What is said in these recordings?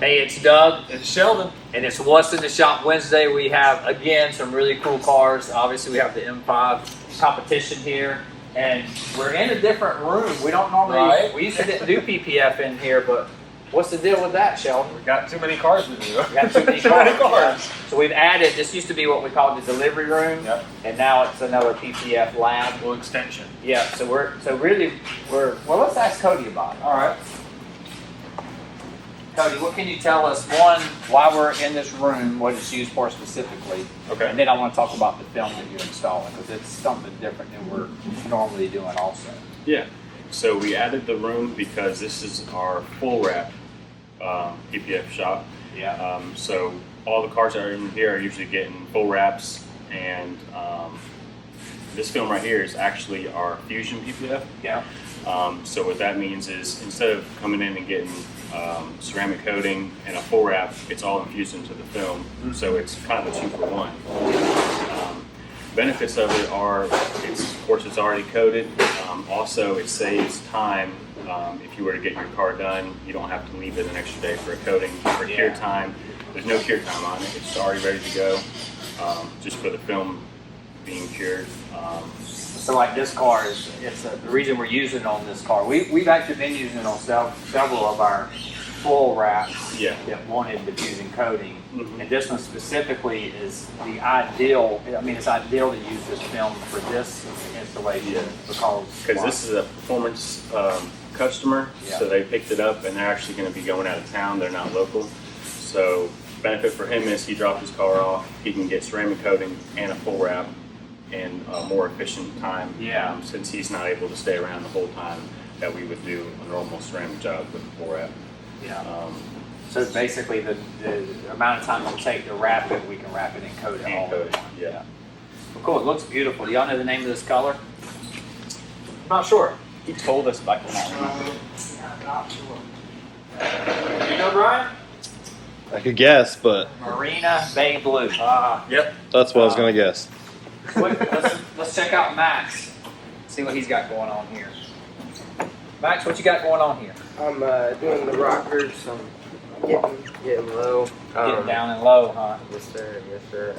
Hey, it's Doug. It's Sheldon. And it's What's in the Shop Wednesday. We have, again, some really cool cars. Obviously, we have the M5 competition here. And we're in a different room. We don't normally, we used to do PPF in here, but what's the deal with that, Sheldon? We got too many cars to do. We got too many cars. Yeah. So we've added, this used to be what we called the delivery room. Yep. And now it's another PPF lab. Little extension. Yeah, so well, let's ask Cody about it. All right. Cody, what can you tell us, one, why we're in this room, what it's used for specifically, Okay. and then I want to talk about the film that you're installing, because it's something different than we're normally doing also. Yeah, so we added the room because this is our full wrap PPF shop. Yeah. So all the cars that are in here are usually getting full wraps, and this film right here is actually our Fusion PPF. Yeah. So what that means is instead of coming in and getting ceramic coating and a full wrap, it's all infused into the film. Mm-hmm. So it's kind of a 2-for-1. Benefits of it are, of course, it's already coated. Also, it saves time. If you were to get your car done, you don't have to leave it an extra day for a coating. For cure time, there's no cure time on it. It's already ready to go, just for the film being cured. So like this car is, the reason we're using it on this car, we've actually been using it on several of our full wraps that wanted the fusion coating. Mm-hmm. And this one specifically is the ideal, it's ideal to use this film for this installation because this is a performance customer, so they picked it up and they're actually going to be going out of town, they're not local. So benefit for him is he dropped his car off, he can get ceramic coating and a full wrap in a more efficient time, since he's not able to stay around the whole time that we would do a normal ceramic job with the full wrap. Yeah. So basically, the amount of time it'll take to wrap it, we can wrap it and coat it all. Yeah. Well, cool. It looks beautiful. Do y'all know the name of this color? Not sure. He told us back in that. Not sure. You know, Brian? I could guess, but Marina Bay Blue. Yep. that's what I was going to guess. Let's check out Max. See what he's got going on here. Max, what you got going on here? I'm doing the rockers. I'm getting low. Getting down and low, huh? Yes, sir. Yes, sir.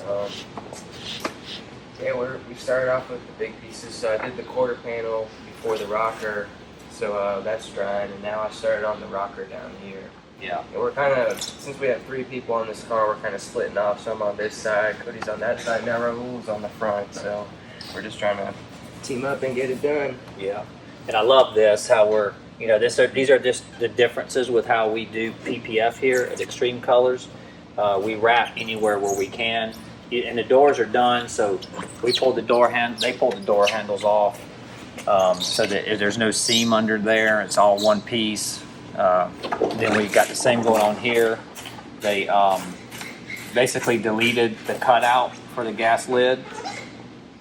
We started off with the big pieces. So I did the quarter panel before the rocker. So that's dried, and now I started on the rocker down here. Yeah. And we're kind of, since we have 3 people on this car, we're kind of splitting off. So I'm on this side, Cody's on that side, now Raul's on the front. So we're just trying to team up and get it done. Yeah. And I love this, how we're, these are just the differences with how we do PPF here at Extreme Colors. We wrap anywhere where we can. And the doors are done, so they pulled the door handles off so that there's no seam under there. It's all one piece. Then we got the same going on here. They basically deleted the cutout for the gas lid,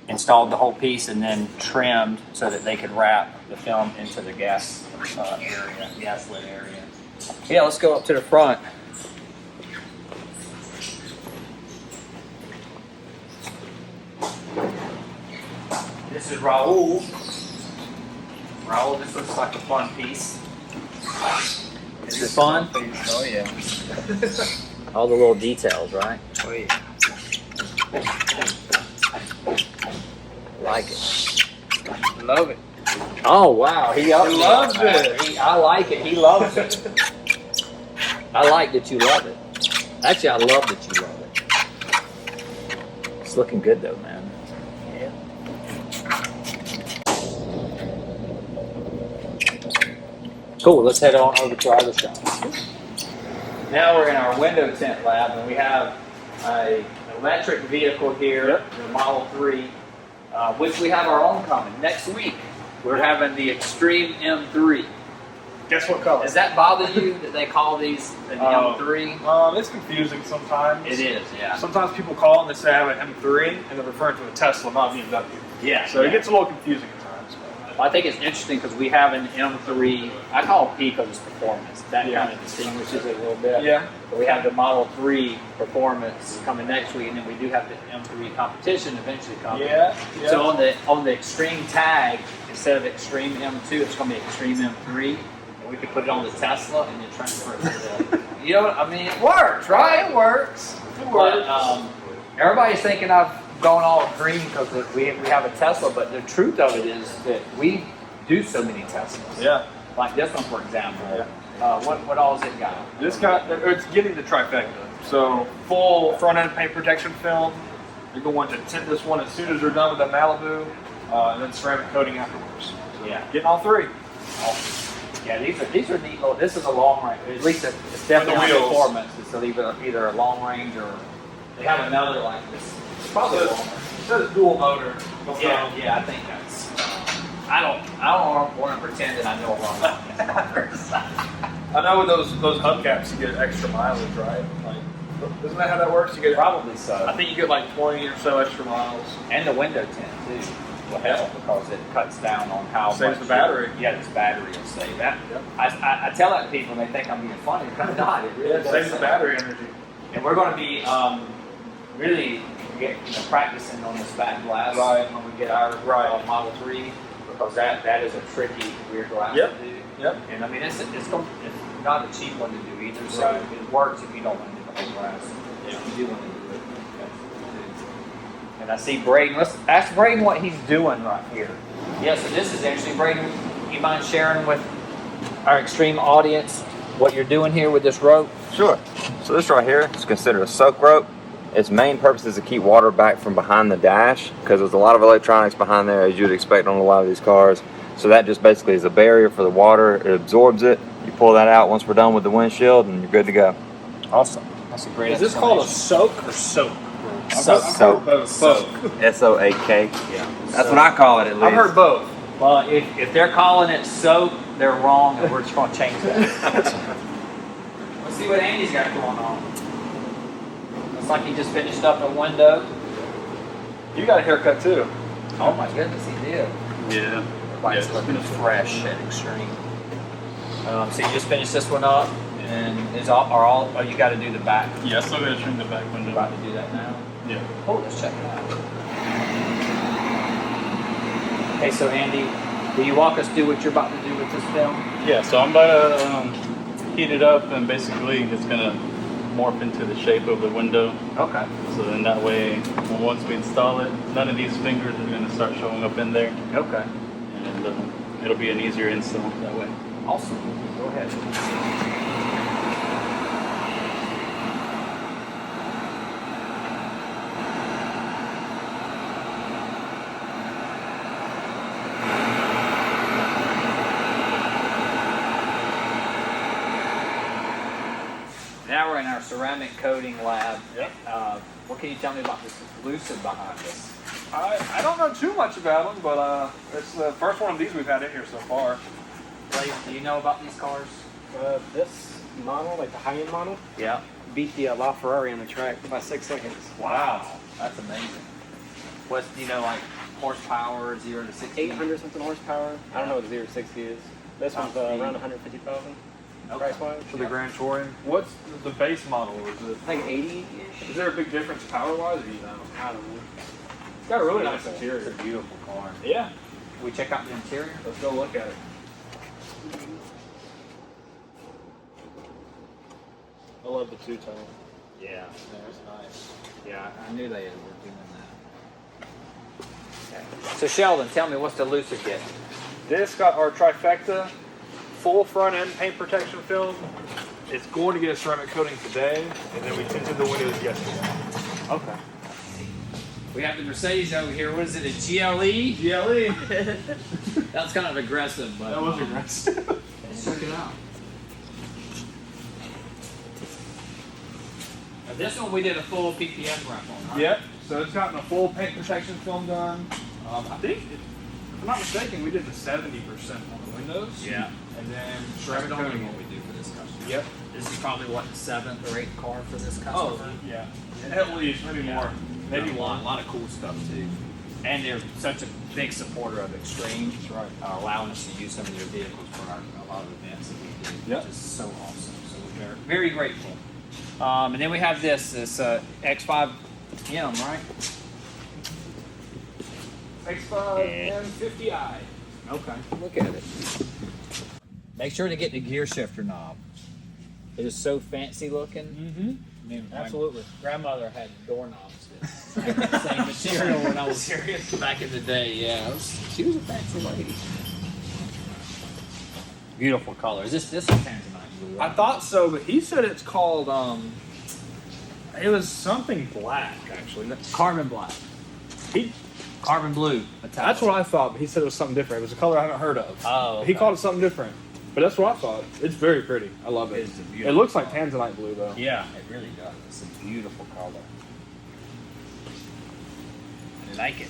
installed the whole piece, and then trimmed so that they could wrap the film into the gas lid area. Yeah, let's go up to the front. This is Raul. Raul, this looks like a fun piece. Is it fun? Oh, yeah. All the little details, right? Oh, yeah. Like it. Love it. Oh, wow. He loves it. I like it. He loves it. I like that you love it. Actually, I love that you love it. It's looking good, though, man. Yeah. Cool. Let's head on over to our other shop. Now we're in our window tint lab, and we have an electric vehicle here, the Model 3, which we have our own coming next week. We're having the Extreme M3. Guess what color? Does that bother you that they call these an M3? It's confusing sometimes. It is, yeah. Sometimes people call and they say I have an M3, and they're referring to a Tesla, not BMW. Yeah. So it gets a little confusing at times. I think it's interesting because we have an M3. I call it P because it's performance. That kind of distinguishes it a little bit. Yeah. But we have the Model 3 performance coming next week, and then we do have the M3 competition eventually coming. Yeah. So on the Extreme tag, instead of Extreme M2, it's going to be Extreme M3. And we could put it on the Tesla and then transfer it to the You know, I mean, it works, right? It works. It works. But everybody's thinking I've gone all green because we have a Tesla, but the truth of it is that we do so many Teslas. Yeah. Like this one, for example. Yeah. What all has it got? This got, it's getting the trifecta. So full front end paint protection film. You're going to tint this one as soon as they're done with the Malibu, and then ceramic coating afterwards. So Yeah. getting all three. Yeah, these are neat little. This is a long range. At least it's definitely not wheels. performance. It's either a long range or they have another like this. It's probably a long range. It says dual motor. Yeah, I think that's. I don't want to pretend that I know about that. I know with those hubcaps you get extra mileage, right? Like, isn't that how that works? You get Probably so. I think you get like 20 or so extra miles. And the window tint too will help because it cuts down on how Saves much the battery. this battery will save that. Yep. I tell that to people and they think I'm being funny, but I'm not. It really Yeah, it does saves the save. battery energy. And we're going to be really practicing on this back glass Right. when we get our Right. Model 3 because that is a tricky rear glass Yep. to do. Yep. And I mean it's not a cheap one to do either. So Right. it works if you don't want to do the whole glass. Yeah. If you do want to do it. And I see Braden. Let's ask Braden what he's doing right here. Yeah, so this is actually Braden. You mind sharing with our extreme audience what you're doing here with this rope? Sure. So this right here is considered a soak rope. Its main purpose is to keep water back from behind the dash because there's a lot of electronics behind there as you'd expect on a lot of these cars. So that just basically is a barrier for the water. It absorbs it. You pull that out once we're done with the windshield and you're good to go. Awesome. That's a great. Is this called a soak or soak? Soak. Soak. S-O-A-K. Yeah. That's what I call it at least. I've heard both. Well, if they're calling it soap, they're wrong, and we're just going to change that. Let's see what Andy's got going on. Looks like he just finished up a window. You got a haircut too. Oh my goodness, he did. Yeah. Everybody's looking fresh at Extreme. So you just finished this one up, and you got to do the back. Yeah, I still gotta trim the back You're window. about to do that now. Yeah. Oh, let's check it out. Okay, so Andy, will you walk us through what you're about to do with this film? Yeah, so I'm about to heat it up and basically it's gonna morph into the shape of the window. Okay. So then that way, once we install it, none of these fingers are gonna start showing up in there. Okay. And it'll be an easier install that way. Awesome. Go ahead. Now we're in our ceramic coating lab. Yep. What can you tell me about this Lucid behind us? I don't know too much about them, but it's the first one of these we've had in here so far. Ray, do you know about these cars? This model, like the high-end model, Yeah. beat the LaFerrari on the track by 6 seconds. Wow, that's amazing. What's like horsepower, 0 to 60? 800 something horsepower. I don't know what 0 to 60 is. This one's around 150,000 price wise. For the Grand Touring. What's the base model? Is it? I think 80-ish. Is there a big difference power wise, or do you know? I don't know. It's got a really nice It's interior. a beautiful car. Yeah. Can we check out the interior? Let's go look at it. I love the two-tone. Yeah. That's nice. Yeah, I knew they were doing that. Okay. So Sheldon, tell me, what's the Lucid get? This got our trifecta, full front end paint protection film. It's going to get a ceramic coating today, and then we tinted the windows yesterday. Okay. We have the Mercedes over here. What is it, a GLE? GLE. That's kind of aggressive, but That was aggressive. let's check it out. Now, this one we did a full PPF wrap on, right? Yep. So it's gotten a full paint protection film done. I think, if I'm not mistaken, we did the 70% on the windows. Yeah. And then That's ceramic normally coating. what we do for this customer. Yep. This is probably what, the 7th or 8th car for this customer? Oh, yeah. At least, maybe more. Maybe a one. lot of cool stuff too. And they're such a big supporter of Extreme. That's right. Allowing us to use some of their vehicles for a lot of events that we do, Yep. which is so awesome. So we're very, very grateful. And then we have this X5M, right? X5 M50i. Okay, look at it. Make sure to get the gear shifter knob. It is so fancy looking. Mm-hmm. I mean, Absolutely. My grandmother had doorknobs that the same material when I was serious back in the day. Yeah, she was a fancy lady. Beautiful color. Is this a tanzanite blue? I thought so, but he said it's called it was something black actually. Carbon black. He Carbon blue. That's what I thought, but he said it was something different. It was a color I haven't heard of. Oh, He okay. called it something different. But that's what I thought. It's very pretty. I love it. It's a It beautiful looks like color. tanzanite blue though. Yeah, it really does. It's a beautiful color. I like it.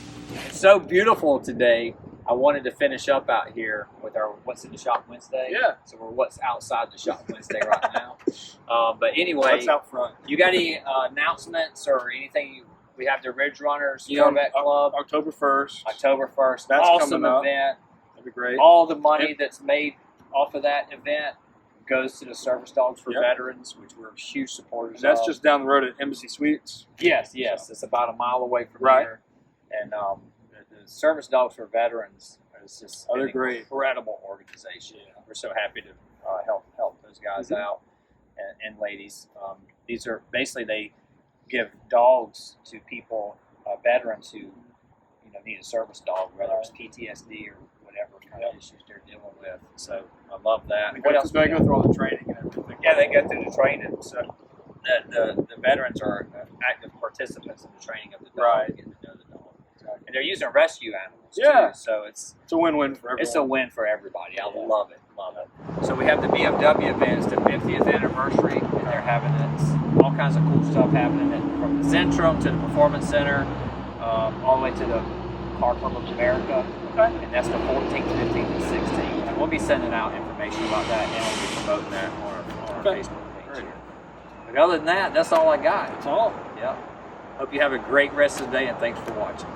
It's so beautiful today. I wanted to finish up out here with our What's in the Shop Wednesday. Yeah. So we're What's Outside the Shop Wednesday right now. But anyway, That's out front. you got any announcements or anything? We have the Ridge Runners Yeah, Corvette Club, October 1st. October 1st. That's Awesome coming up. event. That'd be great. All the money that's made off of that event goes to the Service Dogs for Yep. Veterans, which we're huge supporters And that's of. just down the road at Embassy Suites. Yes. It's about a mile away from Right. here. And the Service Dogs for Veterans is just Oh, they're an great. incredible organization. We're so happy to help those guys Mm-hmm. out and ladies. These are basically, they give dogs to people, veterans who need a service dog, whether it's PTSD or whatever kind of issues they're dealing with. So I love that. What else? They go through all the training and everything. Yeah, they go through the training. So the veterans are active participants in the training of the dog, Right. getting to know the dog. And they're using rescue animals Yeah. too. So it's It's a win-win for everyone. a win for everybody. I love it. So we have the BMW event. It's the 50th anniversary, and they're having all kinds of cool stuff happening from the Centrum to the Performance Center, all the way to the Car Club of America. And that's the 14th, 15th, and 16th. And we'll be sending out information about that, and we'll be promoting that on our Facebook page here. But other than that, that's all I got. That's all. Yep. Hope you have a great rest of the day, and thanks for watching.